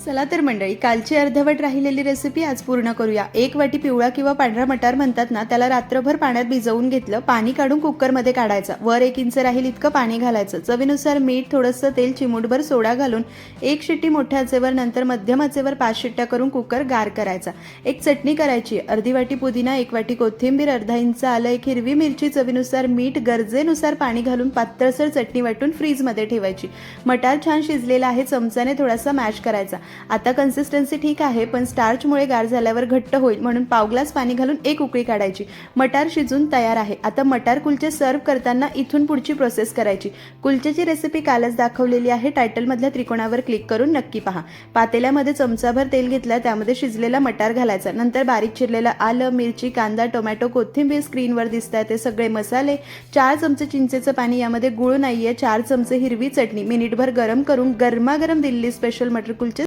चला तर मंडळी, कालची अर्धवट राहिलेली रेसिपी आज पूर्ण करूया। एक वाटी पिवळा किंवा पांढरा मटार म्हणतात ना, त्याला रात्रभर पाण्यात भिजवून घेतलं, पाणी काढून कुकरमध्ये काढायचं, वर 1 इंच राहील इतकं पाणी घालायचं, चवीनुसार मीठ, थोडंसं तेल, चिमूटभर सोडा घालून एक शिट्टी मोठ्या आचेवर नंतर मध्यम आचेवर 5 शिट्ट्या करून कुकर गार करायचा। एक चटणी करायची, अर्धी वाटी पुदिना, 1 वाटी कोथिंबीर, अर्धा इंच आलं, 1 हिरवी मिरची, चवीनुसार मीठ, गरजेनुसार पाणी घालून पातळसर चटणी वाटून फ्रीजमध्ये ठेवायची। मटार छान शिजलेला आहे, चमच्याने थोडासा मॅश करायचा। आता कन्सिस्टन्सी ठीक आहे, पण स्टार्चमुळे गार झाल्यावर घट्ट होईल, म्हणून पाव ग्लास पाणी घालून एक उकळी काढायची। मटार शिजून तयार आहे। आता मटार कुलचे सर्व करताना इथून पुढची प्रोसेस करायची। कुलचेची रेसिपी कालच दाखवलेली आहे, टायटलमधल्या त्रिकोणावर क्लिक करून नक्की पहा। पातेल्यामध्ये चमचाभर तेल घेतलं, त्यामध्ये शिजलेला मटार घालायचा, नंतर बारीक चिरलेलं आलं, मिरची, कांदा, टोमॅटो, कोथिंबीर, स्क्रीनवर दिसतात ते सगळे मसाले, 4 चमचे चिंचेचं पाणी, यामध्ये गुळ नाहीये, 4 चमचे हिरवी चटणी, मिनिटभर गरम करून गरमागरम दिल्ली स्पेशल मटर कुलचे